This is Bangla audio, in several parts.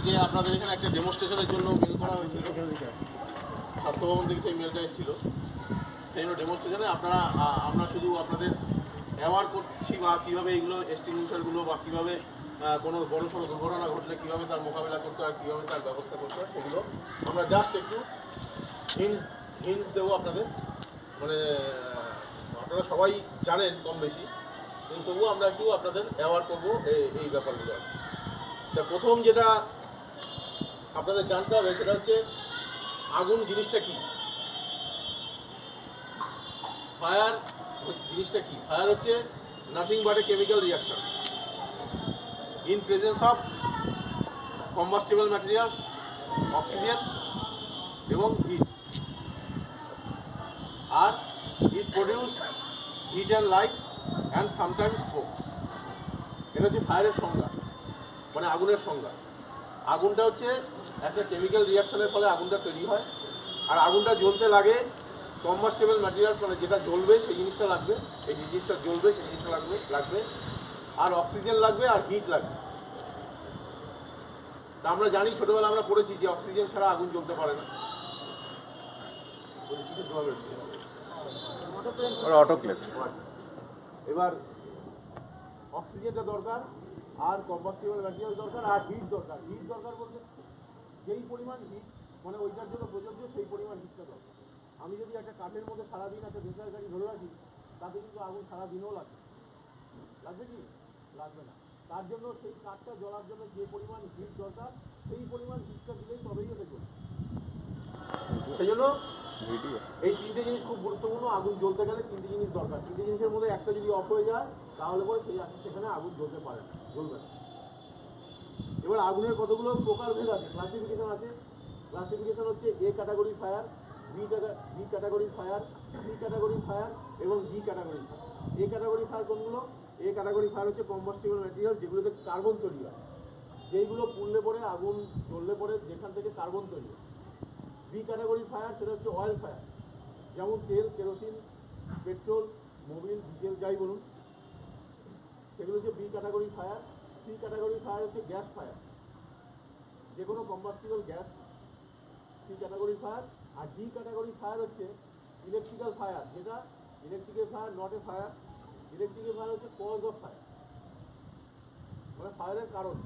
যে আপনাদের এখানে একটা ডেমনস্ট্রেশনের জন্য মেল করা হয়েছিল স্বাস্থ্য ভবন থেকে, সেই মেলটা এসেছিল। সেই জন্য ডেমনস্ট্রেশনে আমরা শুধু আপনাদের অ্যাওয়ার করছি বা কীভাবে এইগুলো এক্সটিংগুইশারগুলো বা কীভাবে কোনো বড় সড়ো দুর্ঘটনা ঘটলে কীভাবে তার মোকাবিলা করতে হয়, কীভাবে তার ব্যবস্থা করতে হয়, সেগুলো আমরা জাস্ট একটু হিন্টস দেবো আপনাদের। মানে আপনারা সবাই জানেন কম বেশি, কিন্তু তবুও আমরা একটু আপনাদের অ্যাওয়ার করবো এই ব্যাপারগুলো। তা প্রথম যেটা আপনাদের জানতে হবে সেটা হচ্ছে আগুন জিনিসটা কী, ফায়ার জিনিসটা কী। ফায়ার হচ্ছে nothing but a chemical reaction in presence of combustible materials, oxygen এবং হিট। আর it produce heat and light and sometimes smoke. এটা হচ্ছে ফায়ারের সংজ্ঞা, মানে আগুনের সংজ্ঞা। আগুনটা হচ্ছে একটা কেমিক্যাল রিয়াকশনের ফলে আগুনটা তৈরি হয়। আর আগুনটা জ্বলতে লাগে কম্বাস্টেবল ম্যাটেরিয়ালস, মানে যেটা জ্বলবে সেই জিনিসটা লাগবে, এই জিনিসটা জ্বলবে সেই জিনিসটা লাগবে আর অক্সিজেন লাগবে আর হিট লাগবে। তা আমরা জানি, ছোটোবেলা আমরা পড়েছি যে অক্সিজেন ছাড়া আগুন জ্বলতে পারে না। এবার অক্সিজেনটা দরকার, আর কম্বাস্টেবল ম্যাটেরিয়াল দরকার, আর হিট দরকার। হিট দরকার বলতে যেই পরিমাণ হিট, মানে ওইটার জন্য প্রযোজ্য সেই পরিমাণ হিটটা দরকার। আমি যদি একটা কাঠের মধ্যে সারাদিন একটা ডিজেল গাড়ি ধরে রাখি, তাতে কিন্তু আগুন সারাদিনও লাগবে কি লাগবে না। তার জন্য সেই কাঠটা জ্বলার জন্য যে পরিমাণ হিট দরকার, সেই পরিমাণ হিটটা দিলেই তবেই ওটা জ্বলবে। সেই জন্য এই তিনটে জিনিস খুব গুরুত্বপূর্ণ। আগুন জ্বলতে গেলে তিনটে জিনিস দরকার। তিনটে জিনিসের মধ্যে একটা যদি অফ হয়ে যায়, তাহলে পরে সেখানে আগুন জ্বলতে পারে না, জ্বলবে না। এবার আগুনের কতগুলো প্রকারভেদ আছে, ক্লাসিফিকেশন আছে। ক্লাসিফিকেশন হচ্ছে A category fire, B category fire, C category fire এবং D category fire. A category fire কোনগুলো? এ ক্যাটাগরি ফায়ার হচ্ছে কম্বাস্টেবল ম্যাটেরিয়াল, যেগুলোতে কার্বন তৈরি হয়, যেইগুলো পুড়লে পরে আগুন জ্বললে পরে যেখান থেকে কার্বন তৈরি হয়। বি ক্যাটাগরি ফায়ার সেটা হচ্ছে অয়েল ফায়ার, যেমন তেল, কেরোসিন, পেট্রোল, মোবিল, ডিজেল যাই বলুন, সেগুলো হচ্ছে B category fire. C category fire হচ্ছে গ্যাস ফায়ার, যে কোনো combustible gas, C category fire. আর ডি ক্যাটাগরি ফায়ার হচ্ছে ইলেকট্রিক্যাল ফায়ার, যেটা electrical fire not a fire. Electrical fire হচ্ছে কজ অফ ফায়ার, মানে ফায়ারের কারণ।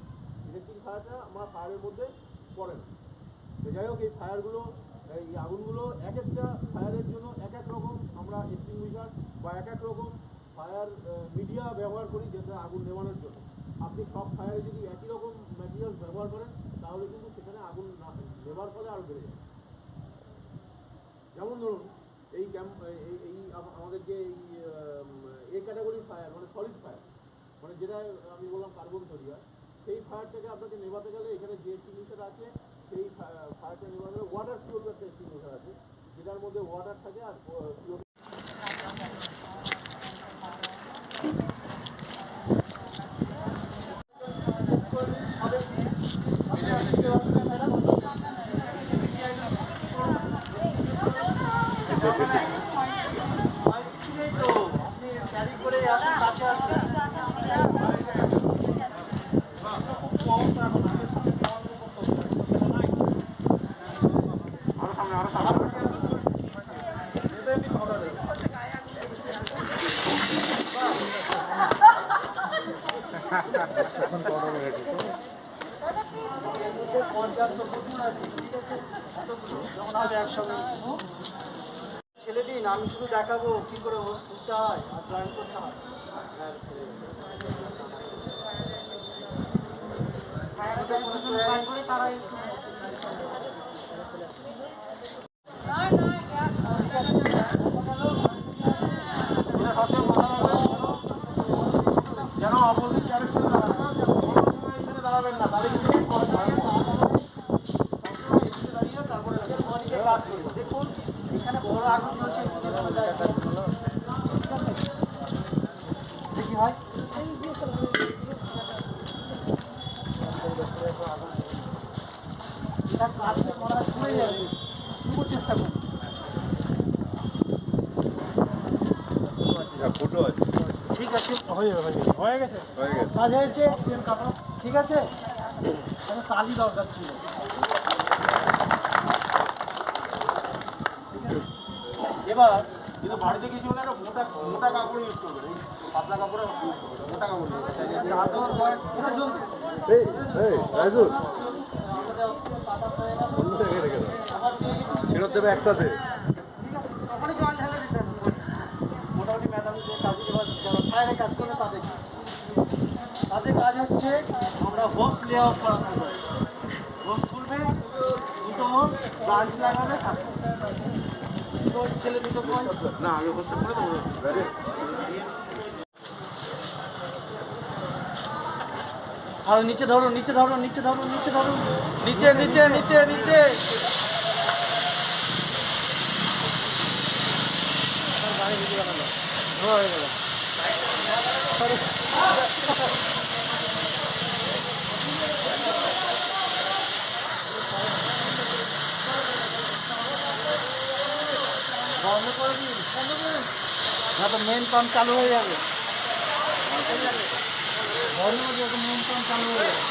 ইলেকট্রিক ফায়ারটা আমরা ফায়ারের মধ্যে পড়ে না। তো যাই হোক, এই ফায়ারগুলো, এই আগুনগুলো এক একটা ফায়ারের জন্য এক এক রকম আমরা এক্সটিংগুইশার বা এক এক রকম ফায়ার মিডিয়া ব্যবহার করি, যেটা আগুন নেভানোর জন্য। আপনি সব ফায়ারে যদি একই রকম ম্যাটেরিয়াল ব্যবহার করেন, তাহলে কিন্তু সেখানে আগুন নেভার ফলে আরও বেড়ে যায়। যেমন ধরুন এই আমাদের যে এ ক্যাটাগরি ফায়ার, মানে সলিড ফায়ার, মানে যেটা আমি বললাম কার্বন তৈরি হয়, সেই ফায়ারটাকে আপনাকে নেভাতে গেলে এখানে যে এক্সটিংগুইশার আছে, সেই ফায়ারটা নেভাতে গেলে ওয়াটার ফিউল একটা এক্সটিংগুইশার আছে, যেটার মধ্যে ওয়াটার থাকে আর ফিউল। ছেলে দিন, আমি শুধু দেখাবো কি করে হোস তুলতে হয় আর প্ল্যান করতে হয়। যেন অপোজিট ডাইরেকশনে দাঁড়াবেন না, তাহলে দেখুন এখানে বড় আগুন হচ্ছে, দেখি হয় চেষ্টা করুন। ঠিক আছে, হয়ে গেছে, কাজ হয়েছে, ঠিক আছে। তালি দরকার ছিল। এবার কিন্তু বাড়িতে কিছু হলে একটা মোটা মোটা কাপড় ইউজ করবে, এই পাতলা কাপড়ে ইউজ করবে, মোটা কাপড় ইউজ করবে। চাদর কয়েক ফেরত দেবে একসাথে। মোটামুটি মেধাবী যে কাজে এবার যারা ফায়ারে কাজ করে তাদের কাজ হচ্ছে আমরা হোস লে আউট করাতে পারি। হোস খুলবে, দুটো হোস ব্রাঞ্চ লাগাবে, দুটো ছেলে দুটো কয় না আমি হোস্টেল করে দেবো। আর নিচে ধরো নিচে ধরো নিচে ধরো নিচে ধরো নিচে নিচে নিচে নিচে হয়ে গেল। বন্ধ করে দিন, না তো মেন পাম্প চালু হয়ে যাবে। বন্ধ করে দিন, মেন পাম্প চালু হয়ে যাবে।